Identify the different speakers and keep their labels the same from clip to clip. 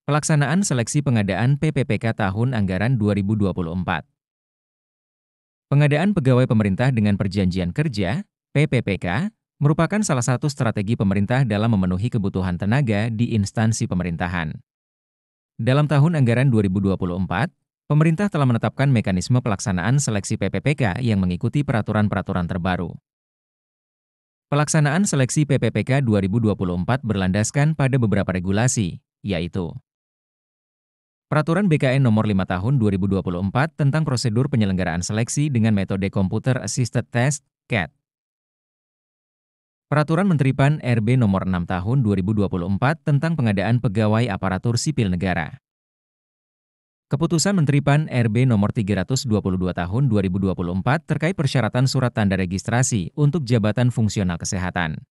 Speaker 1: Pelaksanaan seleksi pengadaan PPPK tahun anggaran 2024. Pengadaan pegawai pemerintah dengan perjanjian kerja, PPPK, merupakan salah satu strategi pemerintah dalam memenuhi kebutuhan tenaga di instansi pemerintahan. Dalam tahun anggaran 2024, pemerintah telah menetapkan mekanisme pelaksanaan seleksi PPPK yang mengikuti peraturan-peraturan terbaru. Pelaksanaan seleksi PPPK 2024 berlandaskan pada beberapa regulasi, yaitu Peraturan BKN Nomor 5 Tahun 2024 tentang prosedur penyelenggaraan seleksi dengan metode Computer Assisted Test, CAT. Peraturan Menteri PAN RB Nomor 6 Tahun 2024 tentang pengadaan pegawai aparatur sipil negara. Keputusan Menteri PAN RB Nomor 322 Tahun 2024 terkait persyaratan surat tanda registrasi untuk jabatan fungsional kesehatan.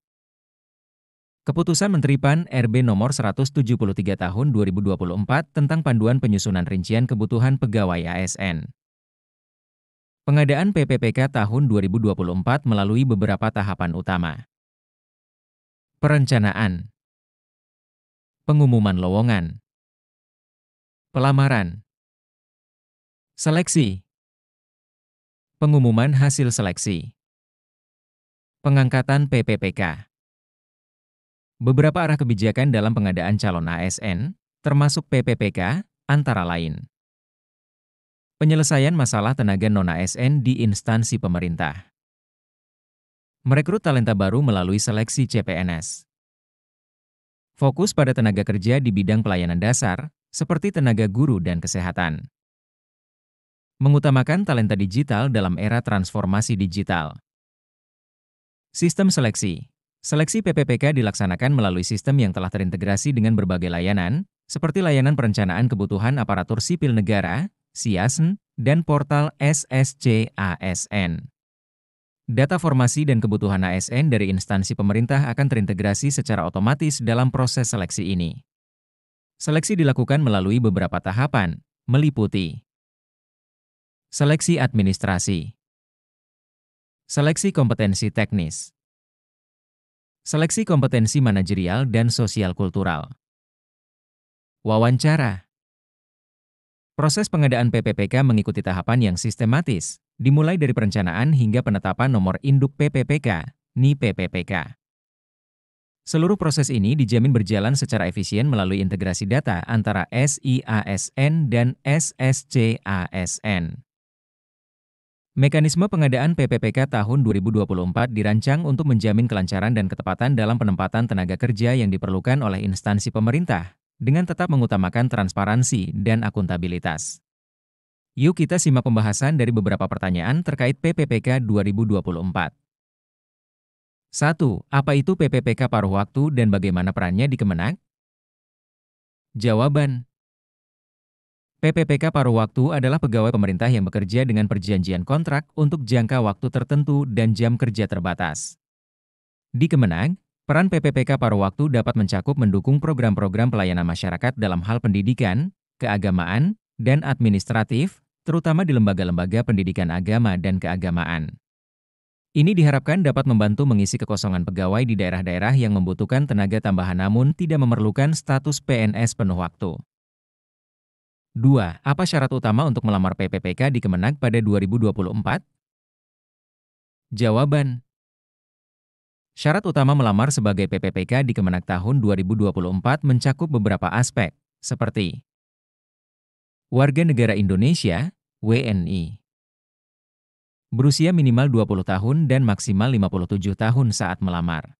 Speaker 1: Keputusan Menteri PAN RB Nomor 173 Tahun 2024 tentang panduan penyusunan rincian kebutuhan pegawai ASN. Pengadaan PPPK tahun 2024 melalui beberapa tahapan utama. Perencanaan, pengumuman lowongan, pelamaran, seleksi, pengumuman hasil seleksi, pengangkatan PPPK. Beberapa arah kebijakan dalam pengadaan calon ASN, termasuk PPPK, antara lain. Penyelesaian masalah tenaga non-ASN di instansi pemerintah. Merekrut talenta baru melalui seleksi CPNS. Fokus pada tenaga kerja di bidang pelayanan dasar, seperti tenaga guru dan kesehatan. Mengutamakan talenta digital dalam era transformasi digital. Sistem seleksi. Seleksi PPPK dilaksanakan melalui sistem yang telah terintegrasi dengan berbagai layanan, seperti layanan perencanaan kebutuhan aparatur sipil negara, SIASN, dan portal SSC ASN. Data formasi dan kebutuhan ASN dari instansi pemerintah akan terintegrasi secara otomatis dalam proses seleksi ini. Seleksi dilakukan melalui beberapa tahapan, meliputi seleksi administrasi, seleksi kompetensi teknis, seleksi kompetensi manajerial dan sosial kultural, wawancara. Proses pengadaan PPPK mengikuti tahapan yang sistematis, dimulai dari perencanaan hingga penetapan nomor induk PPPK, NI PPPK. Seluruh proses ini dijamin berjalan secara efisien melalui integrasi data antara SIASN dan SSCASN. Mekanisme pengadaan PPPK tahun 2024 dirancang untuk menjamin kelancaran dan ketepatan dalam penempatan tenaga kerja yang diperlukan oleh instansi pemerintah, dengan tetap mengutamakan transparansi dan akuntabilitas. Yuk kita simak pembahasan dari beberapa pertanyaan terkait PPPK 2024. 1. Apa itu PPPK paruh waktu dan bagaimana perannya di Kemenag? Jawaban. PPPK paruh waktu adalah pegawai pemerintah yang bekerja dengan perjanjian kontrak untuk jangka waktu tertentu dan jam kerja terbatas. Di Kemenag, peran PPPK paruh waktu dapat mencakup mendukung program-program pelayanan masyarakat dalam hal pendidikan, keagamaan, dan administratif, terutama di lembaga-lembaga pendidikan agama dan keagamaan. Ini diharapkan dapat membantu mengisi kekosongan pegawai di daerah-daerah yang membutuhkan tenaga tambahan namun tidak memerlukan status PNS penuh waktu. 2. Apa syarat utama untuk melamar PPPK di Kemenag pada 2024? Jawaban. Syarat utama melamar sebagai PPPK di Kemenag tahun 2024 mencakup beberapa aspek, seperti warga negara Indonesia, WNI. Berusia minimal 20 tahun dan maksimal 57 tahun saat melamar.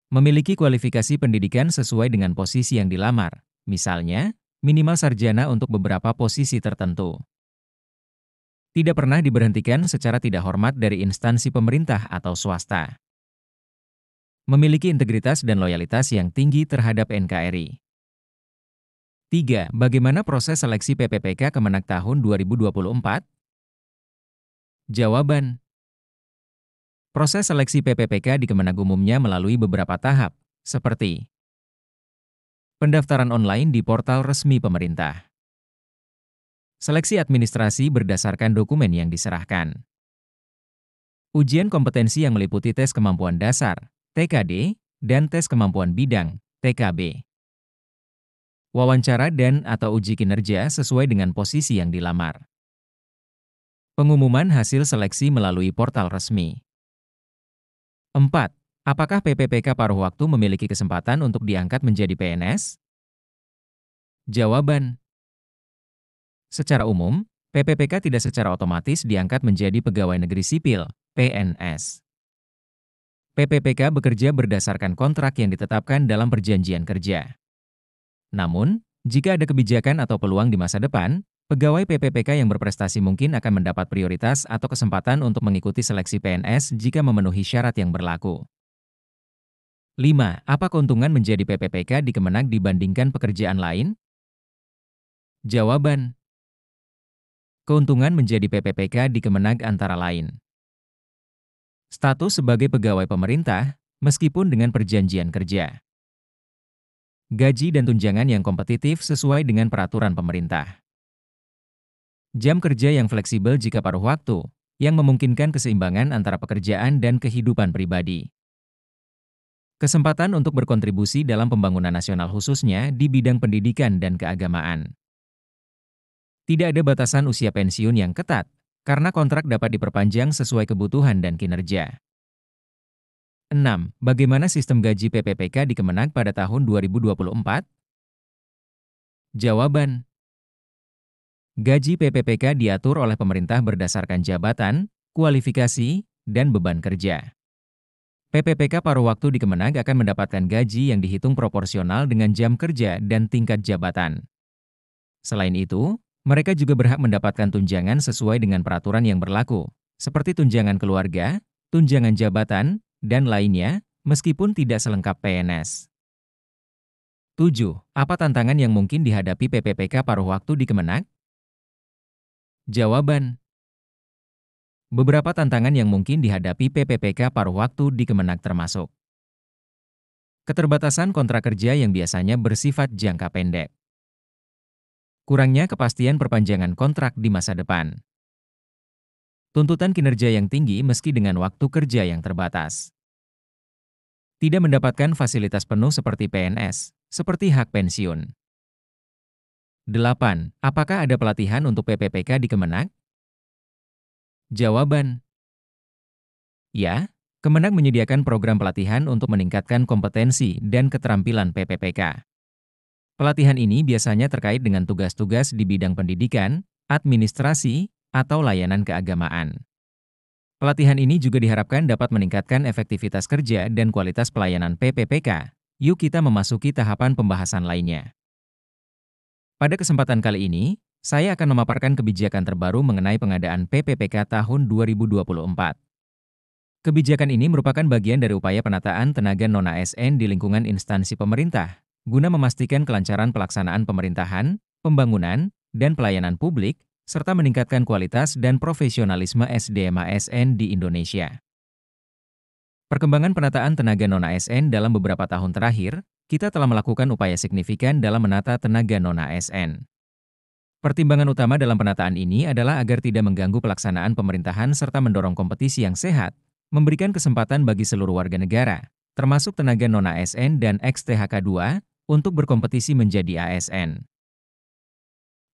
Speaker 1: Memiliki kualifikasi pendidikan sesuai dengan posisi yang dilamar, misalnya, minimal sarjana untuk beberapa posisi tertentu. Tidak pernah diberhentikan secara tidak hormat dari instansi pemerintah atau swasta. Memiliki integritas dan loyalitas yang tinggi terhadap NKRI. 3. Bagaimana proses seleksi PPPK Kemenag tahun 2024? Jawaban. Proses seleksi PPPK di Kemenag umumnya melalui beberapa tahap, seperti pendaftaran online di portal resmi pemerintah. Seleksi administrasi berdasarkan dokumen yang diserahkan. Ujian kompetensi yang meliputi tes kemampuan dasar, TKD, dan tes kemampuan bidang, TKB. wawancara dan/atau uji kinerja sesuai dengan posisi yang dilamar. Pengumuman hasil seleksi melalui portal resmi. 4. Apakah PPPK paruh waktu memiliki kesempatan untuk diangkat menjadi PNS? Jawaban. Secara umum, PPPK tidak secara otomatis diangkat menjadi pegawai negeri sipil, PNS. PPPK bekerja berdasarkan kontrak yang ditetapkan dalam perjanjian kerja. Namun, jika ada kebijakan atau peluang di masa depan, pegawai PPPK yang berprestasi mungkin akan mendapat prioritas atau kesempatan untuk mengikuti seleksi PNS jika memenuhi syarat yang berlaku. 5. Apa keuntungan menjadi PPPK di Kemenag dibandingkan pekerjaan lain? Jawaban. Keuntungan menjadi PPPK di Kemenag antara lain. Status sebagai pegawai pemerintah, meskipun dengan perjanjian kerja. Gaji dan tunjangan yang kompetitif sesuai dengan peraturan pemerintah. Jam kerja yang fleksibel jika paruh waktu, yang memungkinkan keseimbangan antara pekerjaan dan kehidupan pribadi. Kesempatan untuk berkontribusi dalam pembangunan nasional khususnya di bidang pendidikan dan keagamaan. Tidak ada batasan usia pensiun yang ketat, karena kontrak dapat diperpanjang sesuai kebutuhan dan kinerja. 6. Bagaimana sistem gaji PPPK di Kemenag pada tahun 2024? Jawaban. Gaji PPPK diatur oleh pemerintah berdasarkan jabatan, kualifikasi, dan beban kerja. PPPK paruh waktu di Kemenag akan mendapatkan gaji yang dihitung proporsional dengan jam kerja dan tingkat jabatan. Selain itu, mereka juga berhak mendapatkan tunjangan sesuai dengan peraturan yang berlaku, seperti tunjangan keluarga, tunjangan jabatan, dan lainnya, meskipun tidak selengkap PNS. 7. Apa tantangan yang mungkin dihadapi PPPK paruh waktu di Kemenag? Jawaban. Beberapa tantangan yang mungkin dihadapi PPPK paruh waktu di Kemenag termasuk keterbatasan kontrak kerja yang biasanya bersifat jangka pendek. Kurangnya kepastian perpanjangan kontrak di masa depan. Tuntutan kinerja yang tinggi meski dengan waktu kerja yang terbatas. Tidak mendapatkan fasilitas penuh seperti PNS, seperti hak pensiun. 8. Apakah ada pelatihan untuk PPPK di Kemenag? Jawaban. Ya, Kemenag menyediakan program pelatihan untuk meningkatkan kompetensi dan keterampilan PPPK. Pelatihan ini biasanya terkait dengan tugas-tugas di bidang pendidikan, administrasi, atau layanan keagamaan. Pelatihan ini juga diharapkan dapat meningkatkan efektivitas kerja dan kualitas pelayanan PPPK. Yuk kita memasuki tahapan pembahasan lainnya. Pada kesempatan kali ini, saya akan memaparkan kebijakan terbaru mengenai pengadaan PPPK tahun 2024. Kebijakan ini merupakan bagian dari upaya penataan tenaga non-ASN di lingkungan instansi pemerintah, guna memastikan kelancaran pelaksanaan pemerintahan, pembangunan, dan pelayanan publik, serta meningkatkan kualitas dan profesionalisme SDM ASN di Indonesia. Perkembangan penataan tenaga non-ASN dalam beberapa tahun terakhir, kita telah melakukan upaya signifikan dalam menata tenaga non-ASN. Pertimbangan utama dalam penataan ini adalah agar tidak mengganggu pelaksanaan pemerintahan serta mendorong kompetisi yang sehat, memberikan kesempatan bagi seluruh warga negara, termasuk tenaga non-ASN dan ex-THK2, untuk berkompetisi menjadi ASN.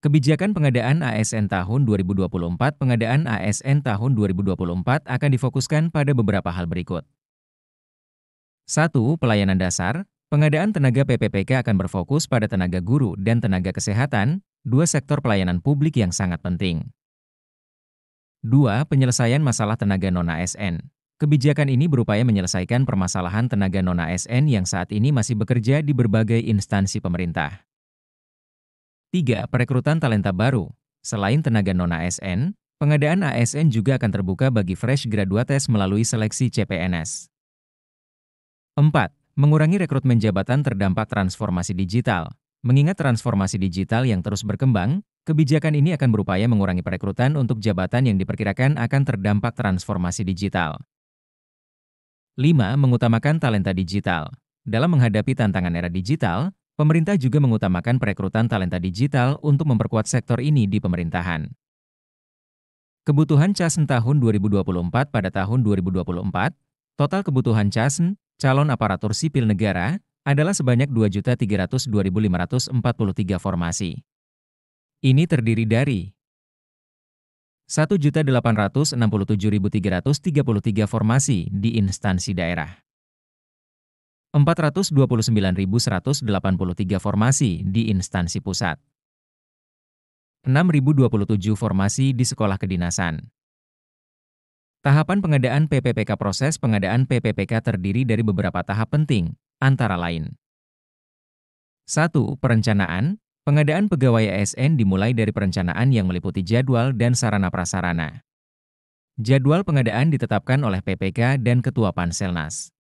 Speaker 1: Kebijakan pengadaan ASN tahun 2024. Pengadaan ASN tahun 2024 akan difokuskan pada beberapa hal berikut. 1. Pelayanan dasar. Pengadaan tenaga PPPK akan berfokus pada tenaga guru dan tenaga kesehatan, dua sektor pelayanan publik yang sangat penting. 2. Penyelesaian masalah tenaga non-ASN. Kebijakan ini berupaya menyelesaikan permasalahan tenaga non-ASN yang saat ini masih bekerja di berbagai instansi pemerintah. 3. Perekrutan talenta baru. Selain tenaga non-ASN, pengadaan ASN juga akan terbuka bagi fresh graduates melalui seleksi CPNS. 4. Mengurangi rekrutmen jabatan terdampak transformasi digital. Mengingat transformasi digital yang terus berkembang, kebijakan ini akan berupaya mengurangi perekrutan untuk jabatan yang diperkirakan akan terdampak transformasi digital. 5. Mengutamakan talenta digital. Dalam menghadapi tantangan era digital, pemerintah juga mengutamakan perekrutan talenta digital untuk memperkuat sektor ini di pemerintahan. Kebutuhan CASN tahun 2024. Pada tahun 2024, total kebutuhan CASN, calon aparatur sipil negara, adalah sebanyak 2.302.543 formasi. Ini terdiri dari 1.867.333 formasi di instansi daerah, 429.183 formasi di instansi pusat, 6.027 formasi di sekolah kedinasan. Tahapan pengadaan PPPK. Proses pengadaan PPPK terdiri dari beberapa tahap penting, antara lain. 1. Perencanaan. Pengadaan pegawai ASN dimulai dari perencanaan yang meliputi jadwal dan sarana prasarana. Jadwal pengadaan ditetapkan oleh PPK dan Ketua Panselnas.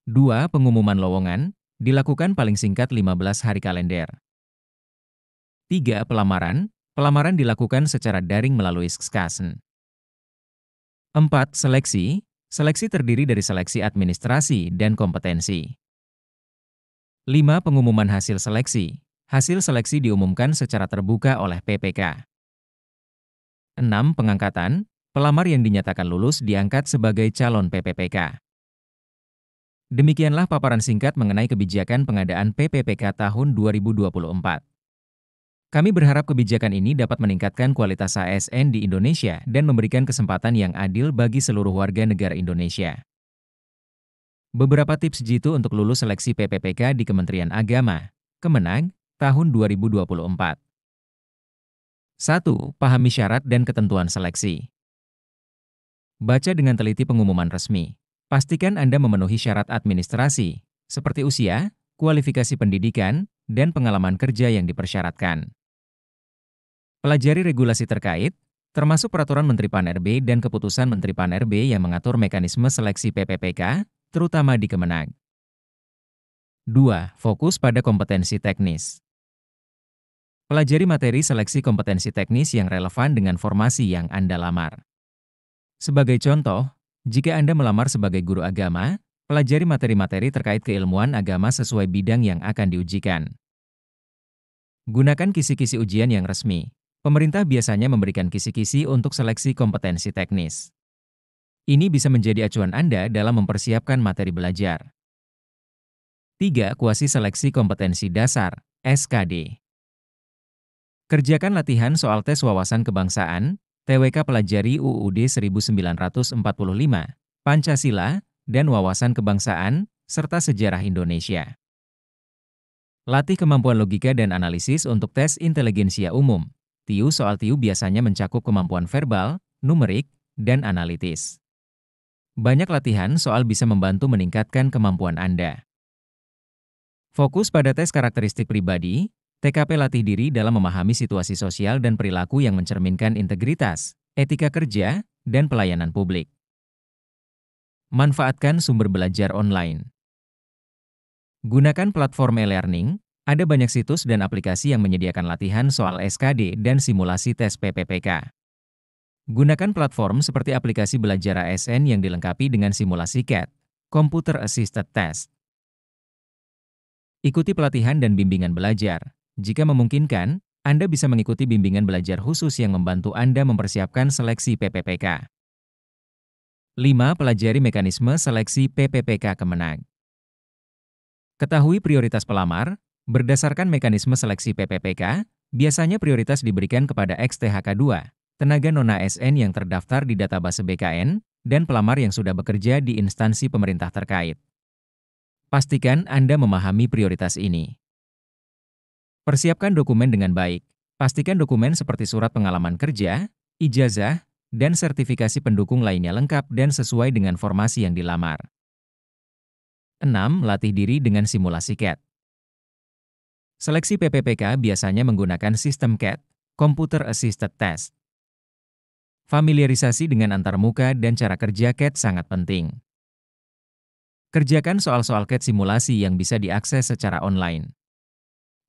Speaker 1: 2. Pengumuman lowongan, dilakukan paling singkat 15 hari kalender. 3. Pelamaran. Pelamaran dilakukan secara daring melalui Skskasen. 4. Seleksi. Seleksi terdiri dari seleksi administrasi dan kompetensi. 5. Pengumuman hasil seleksi. Hasil seleksi diumumkan secara terbuka oleh PPK. 6. Pengangkatan. Pelamar yang dinyatakan lulus diangkat sebagai calon PPPK. Demikianlah paparan singkat mengenai kebijakan pengadaan PPPK tahun 2024. Kami berharap kebijakan ini dapat meningkatkan kualitas ASN di Indonesia dan memberikan kesempatan yang adil bagi seluruh warga negara Indonesia. Beberapa tips jitu untuk lulus seleksi PPPK di Kementerian Agama, Kemenag, tahun 2024. 1. Pahami syarat dan ketentuan seleksi. Baca dengan teliti pengumuman resmi. Pastikan Anda memenuhi syarat administrasi, seperti usia, kualifikasi pendidikan, dan pengalaman kerja yang dipersyaratkan. Pelajari regulasi terkait, termasuk Peraturan Menteri Pan-RB dan Keputusan Menteri Pan-RB yang mengatur mekanisme seleksi PPPK, terutama di Kemenag. 2. Fokus pada kompetensi teknis. Pelajari materi seleksi kompetensi teknis yang relevan dengan formasi yang Anda lamar. Sebagai contoh, jika Anda melamar sebagai guru agama, pelajari materi-materi terkait keilmuan agama sesuai bidang yang akan diujikan. Gunakan kisi-kisi ujian yang resmi. Pemerintah biasanya memberikan kisi-kisi untuk seleksi kompetensi teknis. Ini bisa menjadi acuan Anda dalam mempersiapkan materi belajar. 3. Kuasi seleksi kompetensi dasar, SKD. Kerjakan latihan soal tes wawasan kebangsaan, TWK pelajari UUD 1945, Pancasila, dan wawasan kebangsaan, serta sejarah Indonesia. Latih kemampuan logika dan analisis untuk tes inteligensia umum. TIU. Soal TIU biasanya mencakup kemampuan verbal, numerik, dan analitis. Banyak latihan soal bisa membantu meningkatkan kemampuan Anda. Fokus pada tes karakteristik pribadi, TKP latih diri dalam memahami situasi sosial dan perilaku yang mencerminkan integritas, etika kerja, dan pelayanan publik. Manfaatkan sumber belajar online. Gunakan platform e-learning. Ada banyak situs dan aplikasi yang menyediakan latihan soal SKD dan simulasi tes PPPK. Gunakan platform seperti aplikasi belajar ASN yang dilengkapi dengan simulasi CAT, Computer Assisted Test. Ikuti pelatihan dan bimbingan belajar. Jika memungkinkan, Anda bisa mengikuti bimbingan belajar khusus yang membantu Anda mempersiapkan seleksi PPPK. 5. Pelajari mekanisme seleksi PPPK Kemenag. Ketahui prioritas pelamar. Berdasarkan mekanisme seleksi PPPK, biasanya prioritas diberikan kepada XTHK2, tenaga non-ASN yang terdaftar di database BKN, dan pelamar yang sudah bekerja di instansi pemerintah terkait. Pastikan Anda memahami prioritas ini. Persiapkan dokumen dengan baik. Pastikan dokumen seperti surat pengalaman kerja, ijazah, dan sertifikasi pendukung lainnya lengkap dan sesuai dengan formasi yang dilamar. 6. Latih diri dengan simulasi CAT. Seleksi PPPK biasanya menggunakan sistem CAT, Computer Assisted Test. Familiarisasi dengan antarmuka dan cara kerja CAT sangat penting. Kerjakan soal-soal CAT simulasi yang bisa diakses secara online.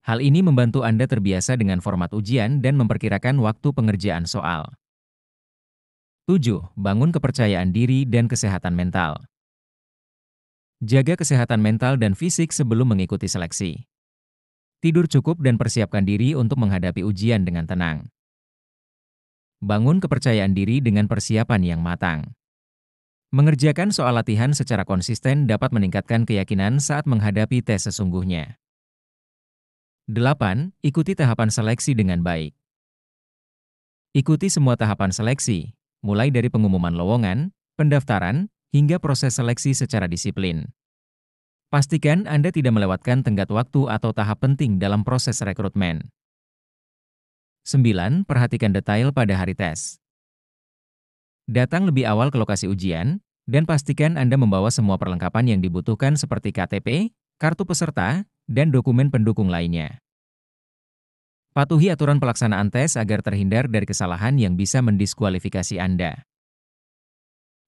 Speaker 1: Hal ini membantu Anda terbiasa dengan format ujian dan memperkirakan waktu pengerjaan soal. 7. Bangun kepercayaan diri dan kesehatan mental. Jaga kesehatan mental dan fisik sebelum mengikuti seleksi. Tidur cukup dan persiapkan diri untuk menghadapi ujian dengan tenang. Bangun kepercayaan diri dengan persiapan yang matang. Mengerjakan soal latihan secara konsisten dapat meningkatkan keyakinan saat menghadapi tes sesungguhnya. 8. Ikuti tahapan seleksi dengan baik. Ikuti semua tahapan seleksi, mulai dari pengumuman lowongan, pendaftaran, hingga proses seleksi secara disiplin. Pastikan Anda tidak melewatkan tenggat waktu atau tahap penting dalam proses rekrutmen. 9. Perhatikan detail pada hari tes. Datang lebih awal ke lokasi ujian, dan pastikan Anda membawa semua perlengkapan yang dibutuhkan seperti KTP, kartu peserta, dan dokumen pendukung lainnya. Patuhi aturan pelaksanaan tes agar terhindar dari kesalahan yang bisa mendiskualifikasi Anda.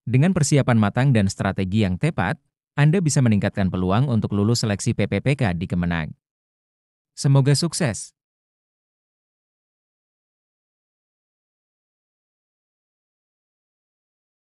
Speaker 1: Dengan persiapan matang dan strategi yang tepat, Anda bisa meningkatkan peluang untuk lulus seleksi PPPK di Kemenag. Semoga sukses!